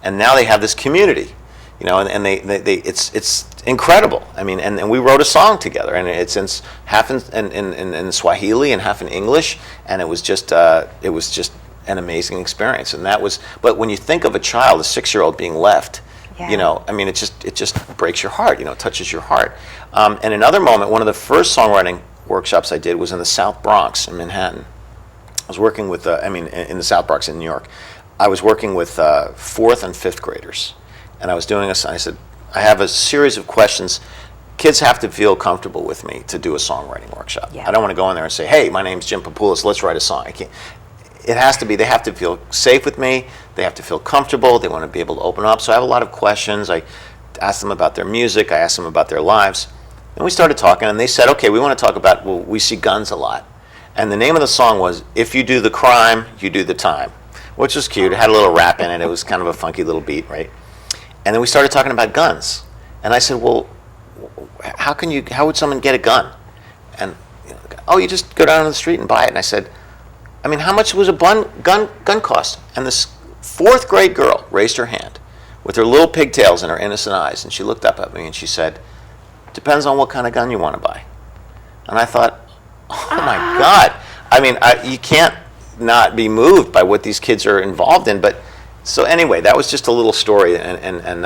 and now they have this community, you know, and it's incredible. I mean, and we wrote a song together, and it's half in Swahili and half in English, and it was just an amazing experience. And that was, but when you think of a child, a 6-year-old being left, you know, I mean, it just breaks your heart, you know, it touches your heart. And another moment, one of the first songwriting workshops I did was in the South Bronx in Manhattan. I was working with, in the South Bronx in New York. I was working with 4th and 5th graders. And I was doing I said, I have a series of questions. Kids have to feel comfortable with me to do a songwriting workshop.
Yeah.
I don't want to go in there and say, hey, my name's Jim Papoulis, let's write a song. I can't. It has to be, they have to feel safe with me, they have to feel comfortable, they want to be able to open up. So I have a lot of questions. I asked them about their music, I asked them about their lives. And we started talking, and they said, okay, we want to talk about, well, we see guns a lot. And the name of the song was, If You Do the Crime, You Do the Time, which was cute. It had a little rap in it. It was kind of a funky little beat, right? And then we started talking about guns. And I said, well, how would someone get a gun? And, you know, oh, you just go down on the street and buy it. And I said, I mean, how much was a gun cost? And this 4th grade girl raised her hand with her little pigtails and her innocent eyes, and she looked up at me and she said, depends on what kind of gun you want to buy. And I thought, oh my God. I mean, you can't not be moved by what these kids are involved in. But so anyway, that was just a little story, and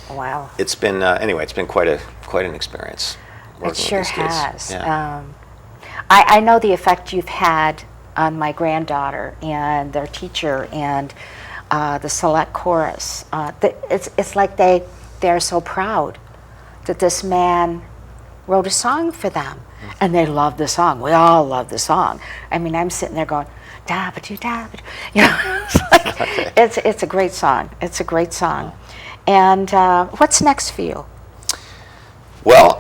wow.
It's been it's been quite an experience.
It sure has.
Yeah.
I know the effect you've had on my granddaughter and their teacher and the select chorus. It's like they're so proud that this man wrote a song for them, and they love the song. We all love the song. I mean, I'm sitting there going, da-ba-doo, da-ba-doo. You know, it's a great song. It's a great song. And what's next for you?
Well,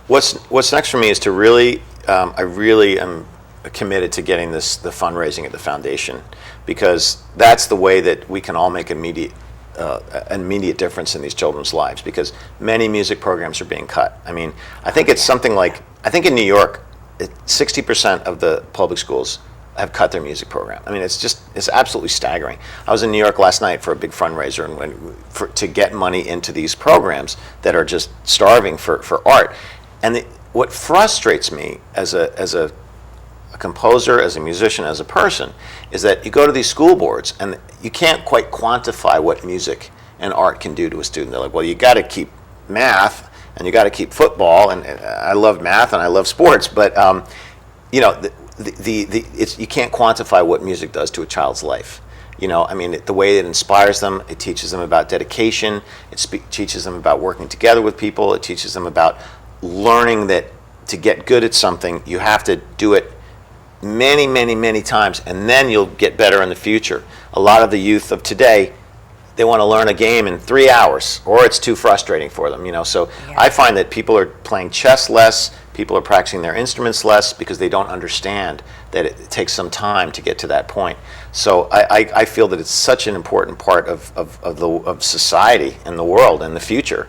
what's next for me is to really, I really am committed to getting the fundraising at the foundation, because that's the way that we can all make immediate difference in these children's lives, because many music programs are being cut. I mean, I think it's something like, I think in New York, 60% of the public schools have cut their music program. I mean, it's absolutely staggering. I was in New York last night for a big fundraiser and to get money into these programs that are just starving for art. And what frustrates me as a composer, as a musician, as a person, is that you go to these school boards and you can't quite quantify what music and art can do to a student. They're like, well, you got to keep math and you got to keep football, and I love math and I love sports, but you know, you can't quantify what music does to a child's life. You know, I mean, the way it inspires them, it teaches them about dedication, it teaches them about working together with people, it teaches them about learning that to get good at something, you have to do it many, many, many times, and then you'll get better in the future. A lot of the youth of today, they want to learn a game in 3 hours, or it's too frustrating for them, you know. So yeah. I find that people are playing chess less, people are practicing their instruments less, because they don't understand that it takes some time to get to that point. So I feel that it's such an important part of society and the world and the future.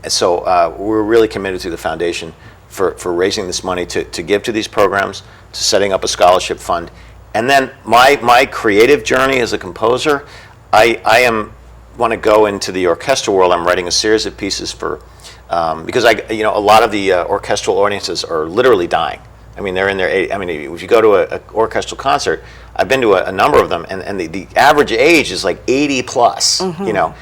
So we're really committed to the foundation for raising this money to give to these programs, to setting up a scholarship fund. And then my creative journey as a composer, I want to go into the orchestral world. I'm writing a series of pieces for because a lot of the orchestral audiences are literally dying. I mean, they're in their 80s. I mean, if you go to an orchestral concert, I've been to a number of them, and the average age is like 80 plus. You know,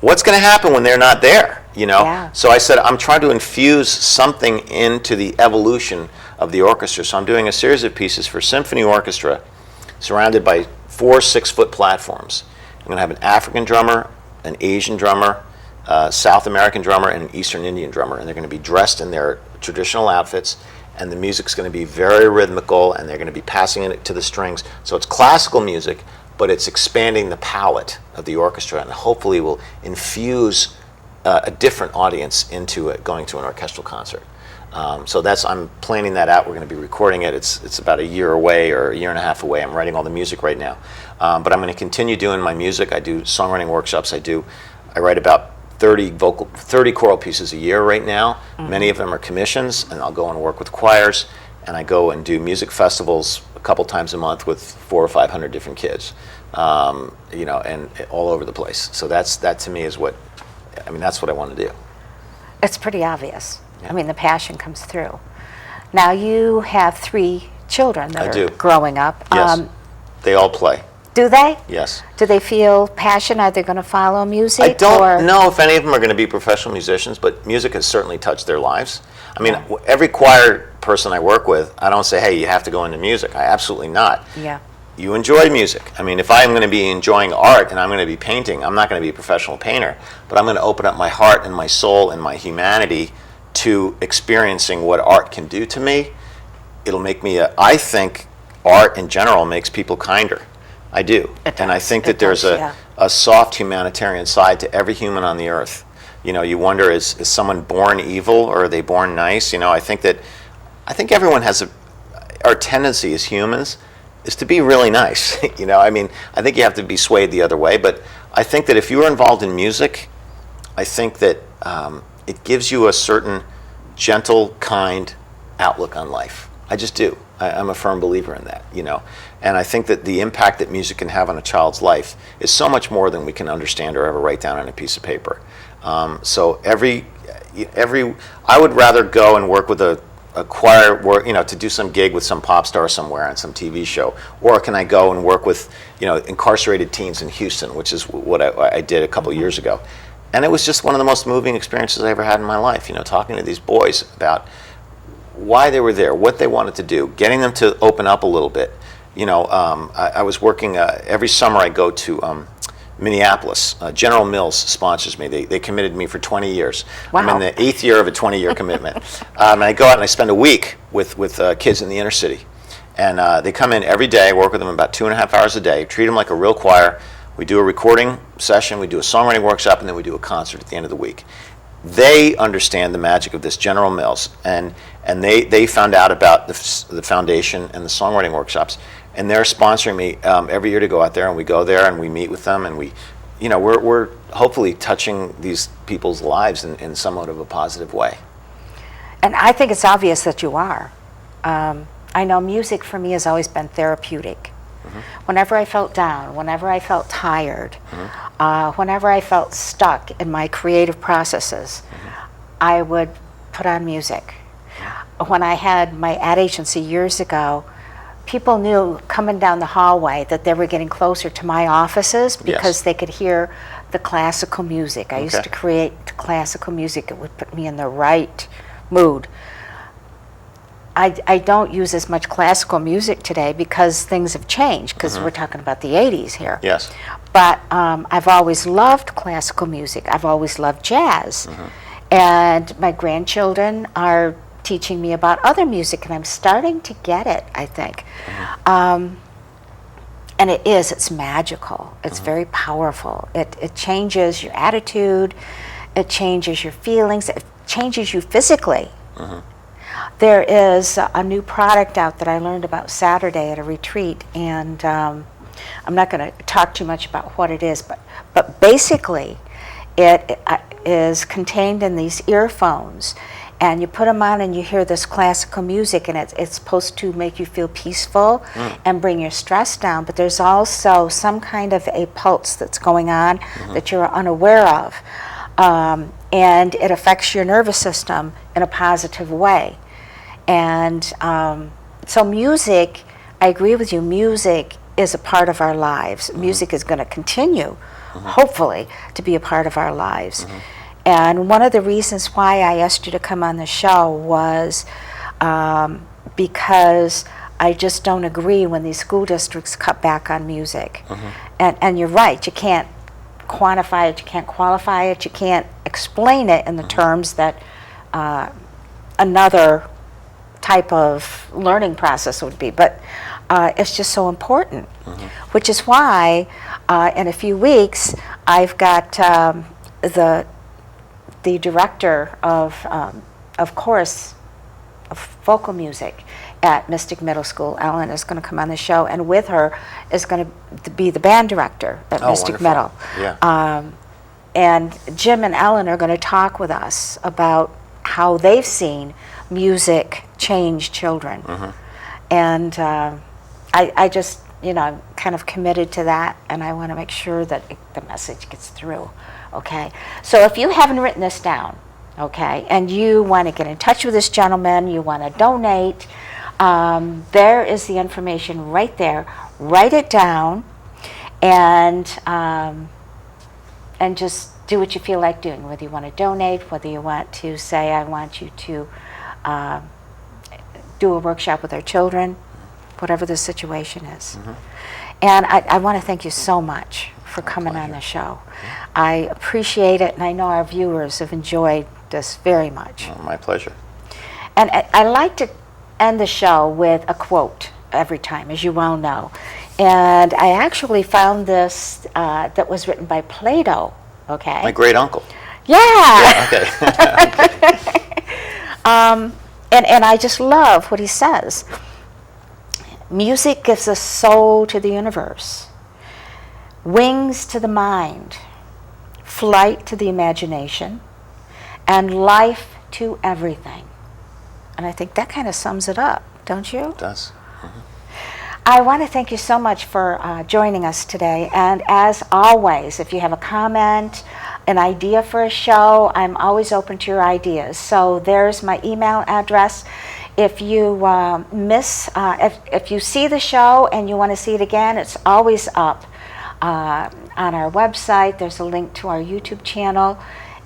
what's going to happen when they're not there? You know,
Yeah.
so I said I'm trying to infuse something into the evolution of the orchestra. So I'm doing a series of pieces for symphony orchestra, surrounded by 4 6-foot platforms. I'm going to have an African drummer, an Asian drummer, South American drummer, and an Eastern Indian drummer, and they're going to be dressed in their traditional outfits, and the music's going to be very rhythmical, and they're going to be passing it to the strings. So it's classical music, but it's expanding the palette of the orchestra, and hopefully will infuse a different audience into it, going to an orchestral concert. So I'm planning that out. We're going to be recording it. It's about a year away or a year and a half away. I'm writing all the music right now. But I'm going to continue doing my music. I do songwriting workshops. I write about 30 choral pieces a year right now. Many of them are commissions, and I'll go and work with choirs, and I go and do music festivals a couple times a month with 400 or 500 different kids, you know, and all over the place. So that to me is that's what I want to do.
It's pretty obvious. I mean, the passion comes through. Now, you have 3 children that
I
are
do.
growing up.
Yes, they all play.
Do they?
Yes.
Do they feel passion? Are they going to follow music?
I don't know if any of them are going to be professional musicians, but music has certainly touched their lives. I mean, every choir person I work with, I don't say, hey, you have to go into music. Absolutely not.
Yeah.
You enjoy music. I mean, if I'm going to be enjoying art and I'm going to be painting, I'm not going to be a professional painter, but I'm going to open up my heart and my soul and my humanity to experiencing what art can do to me. It'll make me I think art in general makes people kinder. I do. And I think that there's a soft humanitarian side to every human on the earth. You know, you wonder, is someone born evil or are they born nice? You know, I think everyone has our tendency as humans is to be really nice. You know, I mean, I think you have to be swayed the other way, but I think that if you are involved in music, I think that it gives you a certain gentle, kind outlook on life. I just do. I'm a firm believer in that, you know. And I think that the impact that music can have on a child's life is so much more than we can understand or ever write down on a piece of paper. So I would rather go and work with a choir, you know, to do some gig with some pop star somewhere on some TV show, or can I go and work with, you know, incarcerated teens in Houston, which is what I did a couple years ago. And it was just one of the most moving experiences I ever had in my life, you know, talking to these boys about why they were there, what they wanted to do, getting them to open up a little bit. You know, I was working, every summer I go to Minneapolis. General Mills sponsors me. They committed me for 20 years.
Wow.
I'm in the 8th year of a 20-year commitment. And I go out and I spend a week with kids in the inner city. And they come in every day, I work with them about 2.5 hours a day, treat them like a real choir. We do a recording session, we do a songwriting workshop, and then we do a concert at the end of the week. They understand the magic of this General Mills, and they found out about the foundation and the songwriting workshops, and they're sponsoring me every year to go out there, and we go there and we meet with them, and we're hopefully touching these people's lives in somewhat of a positive way.
And I think it's obvious that you are. I know music for me has always been therapeutic. Whenever I felt down, whenever I felt tired, whenever I felt stuck in my creative processes, I would put on music. When I had my ad agency years ago, people knew coming down the hallway that they were getting closer to my offices because they could hear the classical music. I used to create classical music. It would put me in the right mood. I don't use as much classical music today because things have changed, because we're talking about the 80s here.
Yes.
But I've always loved classical music. I've always loved jazz. And my grandchildren are teaching me about other music, and I'm starting to get it, I think. And it's magical. It's very powerful. It changes your attitude. It changes your feelings. It changes you physically. There is a new product out that I learned about Saturday at a retreat, and I'm not going to talk too much about what it is, but basically it is contained in these earphones, and you put them on and you hear this classical music, and it's supposed to make you feel peaceful and bring your stress down, but there's also some kind of a pulse that's going on that you're unaware of. and it affects your nervous system in a positive way. And so music, I agree with you, music is a part of our lives. Music is going to continue, hopefully, to be a part of our lives. And one of the reasons why I asked you to come on the show was because I just don't agree when these school districts cut back on music. And you're right, you can't quantify it, you can't qualify it, you can't explain it in the terms that another type of learning process would be. But it's just so important, which is why in a few weeks I've got the director of course of vocal music at Mystic Middle School, Ellen, is going to come on the show, and with her is going to be the band director at Mystic Middle.
Yeah.
And Jim and Ellen are going to talk with us about how they've seen music change children. And I just, I'm kind of committed to that, and I want to make sure that the message gets through. Okay? So if you haven't written this down, okay, and you want to get in touch with this gentleman, you want to donate, there is the information right there. Write it down, and just do what you feel like doing, whether you want to donate, whether you want to say, I want you to do a workshop with our children, whatever the situation is. And I want to thank you so much for coming on the show. I appreciate it, and I know our viewers have enjoyed this very much.
Oh, my pleasure.
And I like to end the show with a quote every time, as you well know. And I actually found this that was written by Plato, okay?
My great uncle.
Yeah!
Okay.
And I just love what he says. Music gives a soul to the universe, wings to the mind, flight to the imagination, and life to everything. And I think that kind of sums it up, don't you?
It does.
I want to thank you so much for joining us today. And as always, if you have a comment, an idea for a show, I'm always open to your ideas. So there's my email address. If you if you see the show and you want to see it again, it's always up on our website. There's a link to our YouTube channel,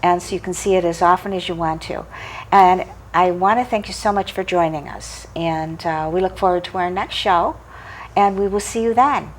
and so you can see it as often as you want to. And I want to thank you so much for joining us, and we look forward to our next show, and we will see you then.